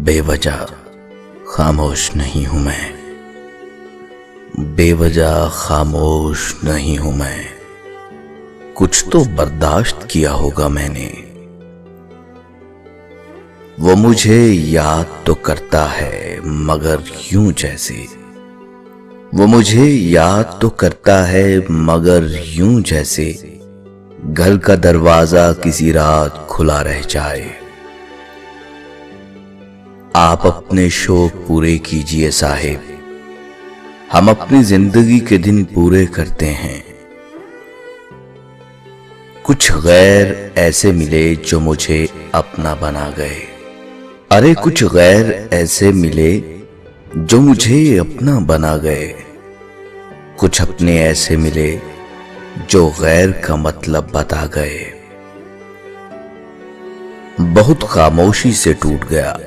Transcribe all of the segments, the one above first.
बेवजह खामोश नहीं हूं मैं, बेवजह खामोश नहीं हूं मैं। कुछ तो बर्दाश्त किया होगा मैंने। वो मुझे याद तो करता है मगर यूं जैसे, वो मुझे याद तो करता है मगर यूं जैसे घर का दरवाजा किसी रात खुला रह जाए। आप अपने शौक पूरे कीजिए साहिब, हम अपनी जिंदगी के दिन पूरे करते हैं। कुछ गैर ऐसे मिले जो मुझे अपना बना गए। अरे कुछ गैर ऐसे मिले जो मुझे अपना बना गए। कुछ अपने ऐसे मिले जो गैर का मतलब बता गए। बहुत खामोशी से टूट गया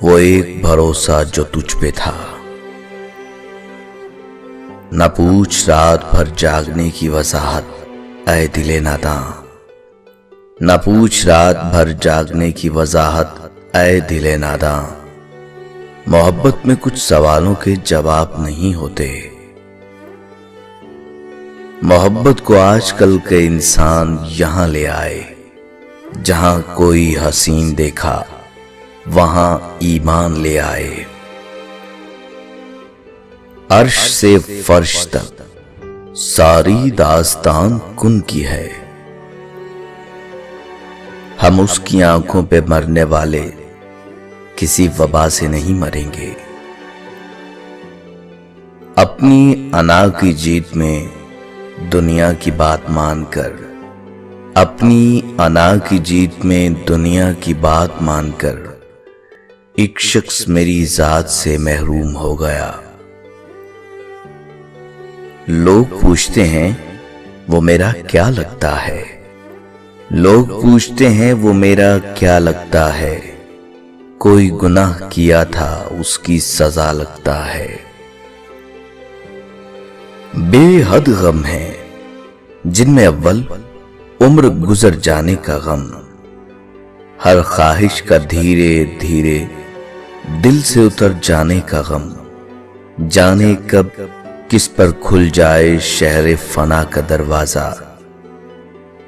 वो एक भरोसा जो तुझ पे था। न पूछ रात भर जागने की वजाहत ऐ दिले नादां, न पूछ रात भर जागने की वजाहत ऐ दिले नादां। मोहब्बत में कुछ सवालों के जवाब नहीं होते। मोहब्बत को आजकल के इंसान यहां ले आए जहां कोई हसीन देखा वहां ईमान ले आए। अर्श से फर्श तक सारी दास्तान कुन की है। हम उसकी आंखों पे मरने वाले किसी वबा से नहीं मरेंगे। अपनी अना की जीत में दुनिया की बात मानकर, अपनी अना की जीत में दुनिया की बात मानकर एक शख्स मेरी जात से महरूम हो गया। लोग पूछते हैं वो मेरा क्या लगता है, लोग पूछते हैं वो मेरा क्या लगता है। कोई गुनाह किया था उसकी सजा लगता है। बेहद गम है जिनमें अव्वल उम्र गुजर जाने का गम। हर ख्वाहिश का धीरे धीरे दिल से उतर जाने का गम। जाने कब किस पर खुल जाए शहरे फना का दरवाजा।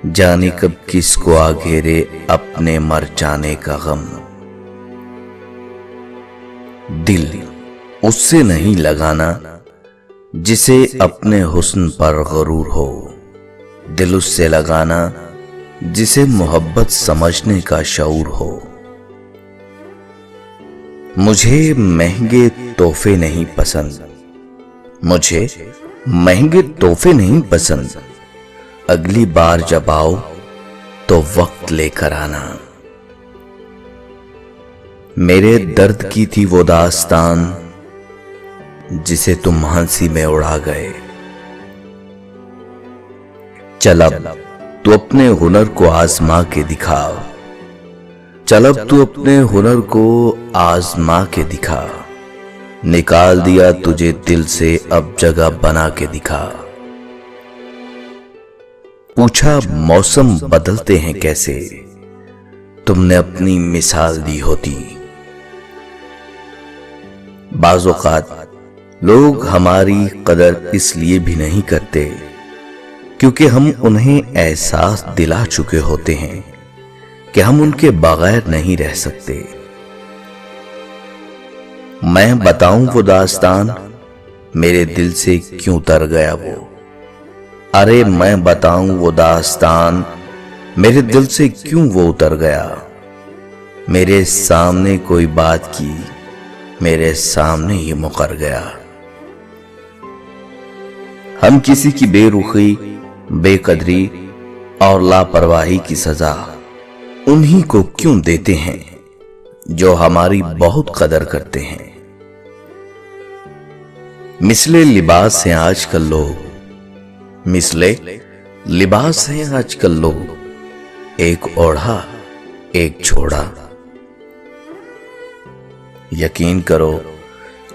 जाने कब किस को आ घेरे अपने मर जाने का गम। दिल उससे नहीं लगाना जिसे अपने हुस्न पर गरूर हो। दिल उससे लगाना जिसे मोहब्बत समझने का शऊर हो। मुझे महंगे तोहफे नहीं पसंद, मुझे महंगे तोहफे नहीं पसंद। अगली बार जब आओ तो वक्त लेकर आना। मेरे दर्द की थी वो दास्तान जिसे तुम हंसी में उड़ा गए। चल अब तू अपने हुनर को आजमा के दिखा। चल अब तू अपने हुनर को आजमा के दिखा। निकाल दिया तुझे दिल से अब जगह बना के दिखा। पूछा मौसम बदलते हैं कैसे, तुमने अपनी मिसाल दी होती। बाज़ औक़ात लोग हमारी कदर इसलिए भी नहीं करते क्योंकि हम उन्हें एहसास दिला चुके होते हैं कि हम उनके बगैर नहीं रह सकते। मैं बताऊं वो दास्तान मेरे दिल से क्यों तर गया वो। अरे मैं बताऊं वो दास्तान मेरे दिल से क्यों वो उतर गया। मेरे सामने कोई बात की मेरे सामने ही मुकर गया। हम किसी की बेरुखी, बेकदरी और लापरवाही की सजा उन्हीं को क्यों देते हैं जो हमारी बहुत कदर करते हैं। मिसले लिबास हैं आजकल लोग, मिसले लिबास हैं आजकल लोग। एक ओढ़ा एक छोड़ा। यकीन करो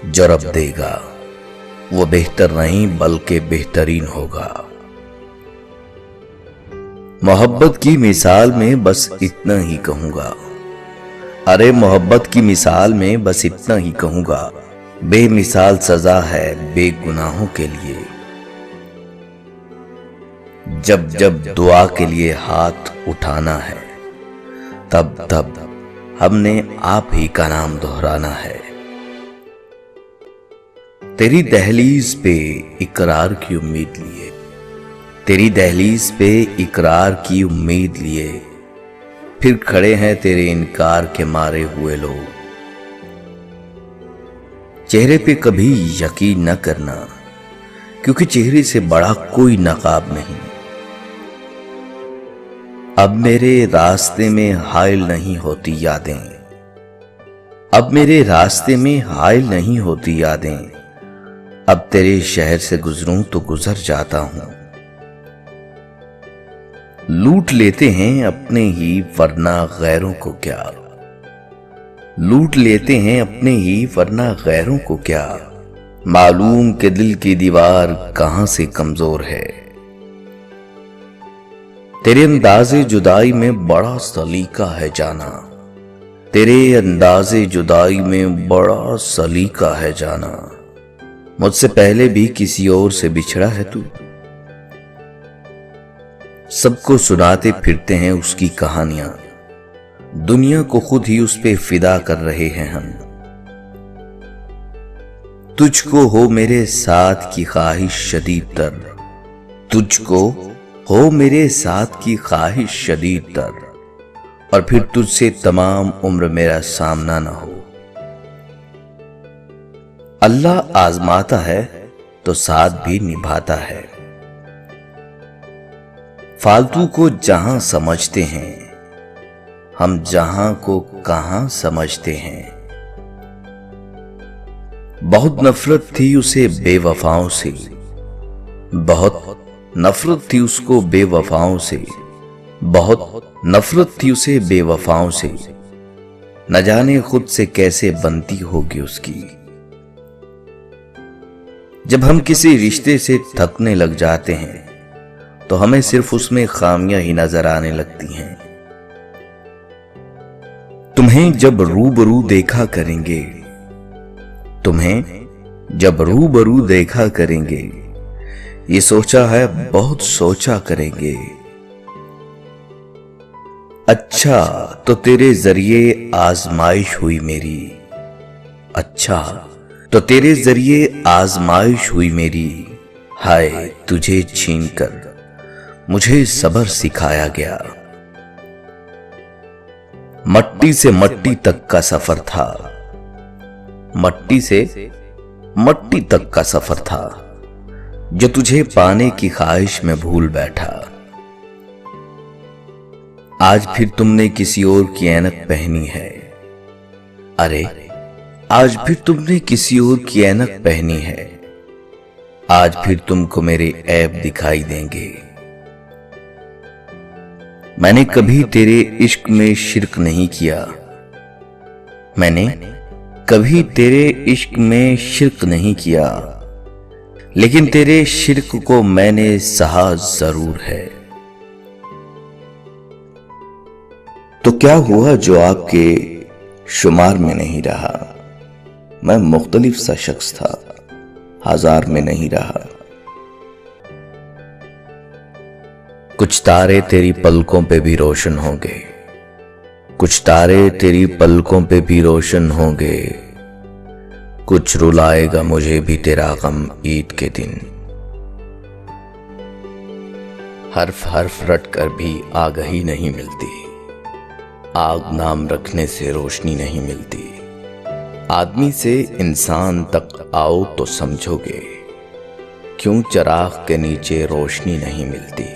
जो रब देगा वो बेहतर नहीं बल्कि बेहतरीन होगा। मोहब्बत की मिसाल में बस इतना ही कहूंगा, अरे मोहब्बत की मिसाल में बस इतना ही कहूंगा, बेमिसाल सजा है बेगुनाहों के लिए। जब जब दुआ के लिए हाथ उठाना है, तब तब हमने आप ही का नाम दोहराना है। तेरी दहलीज पे इकरार की उम्मीद लिए, तेरी दहलीज पे इकरार की उम्मीद लिए, फिर खड़े हैं तेरे इनकार के मारे हुए लोग। चेहरे पे कभी यकीन न करना, क्योंकि चेहरे से बड़ा कोई नकाब नहीं। अब मेरे रास्ते में हाइल नहीं होती यादें, अब मेरे रास्ते में हाइल नहीं होती यादें। अब तेरे शहर से गुजरूं तो गुजर जाता हूं। लूट लेते हैं अपने ही वरना गैरों को क्या, लूट लेते हैं अपने ही वरना गैरों को क्या। मालूम के दिल की दीवार कहां से कमजोर है। तेरे अंदाज़े जुदाई में बड़ा सलीका है जाना, तेरे अंदाज़े जुदाई में बड़ा सलीका है जाना। मुझसे पहले भी किसी और से बिछड़ा है तू। सबको सुनाते फिरते हैं उसकी कहानियां, दुनिया को खुद ही उस पे फिदा कर रहे हैं हम। तुझको हो मेरे साथ की ख्वाहिश शदीद तर, तुझको हो मेरे साथ की ख्वाहिश शदीद तर, और फिर तुझसे तमाम उम्र मेरा सामना ना हो। अल्लाह आजमाता है तो साथ भी निभाता है। फालतू को जहां समझते हैं, हम जहां को कहां समझते हैं। बहुत नफरत थी उसे बेवफाओं से, बहुत नफरत थी उसको बेवफाओं से, बहुत नफरत थी उसे बेवफाओं से। न जाने खुद से कैसे बनती होगी उसकी। जब हम किसी रिश्ते से थकने लग जाते हैं तो हमें सिर्फ उसमें खामियां ही नजर आने लगती हैं। तुम्हें जब रूबरू देखा करेंगे, तुम्हें जब रूबरू देखा करेंगे, ये सोचा है बहुत सोचा करेंगे। अच्छा तो तेरे जरिए आजमाइश हुई मेरी, अच्छा तो तेरे जरिए आजमाइश हुई मेरी। हाय तुझे छीनकर मुझे सब्र सिखाया गया। मट्टी से मट्टी तक का सफर था, मट्टी से मट्टी तक का सफर था, जो तुझे पाने की ख्वाहिश में भूल बैठा। आज फिर तुमने किसी और की ऐनक पहनी है, अरे आज फिर तुमने किसी और की ऐनक पहनी है। आज फिर तुमको मेरे ऐब दिखाई देंगे। मैंने कभी तेरे इश्क में शिरक नहीं किया, मैंने कभी तेरे इश्क में शिरक नहीं किया, लेकिन तेरे शिरक को मैंने सहा जरूर है। तो क्या हुआ जो आपके शुमार में नहीं रहा। मैं मुख्तलिफ सा शख्स था, हजार में नहीं रहा। कुछ तारे तेरी पलकों पे भी रोशन होंगे, कुछ तारे तेरी पलकों पे भी रोशन होंगे। कुछ रुलाएगा मुझे भी तेरा गम ईद के दिन। हर्फ हर्फ रट कर भी आगही नहीं मिलती, आग नाम रखने से रोशनी नहीं मिलती। आदमी से इंसान तक आओ तो समझोगे, क्यों चिराग के नीचे रोशनी नहीं मिलती।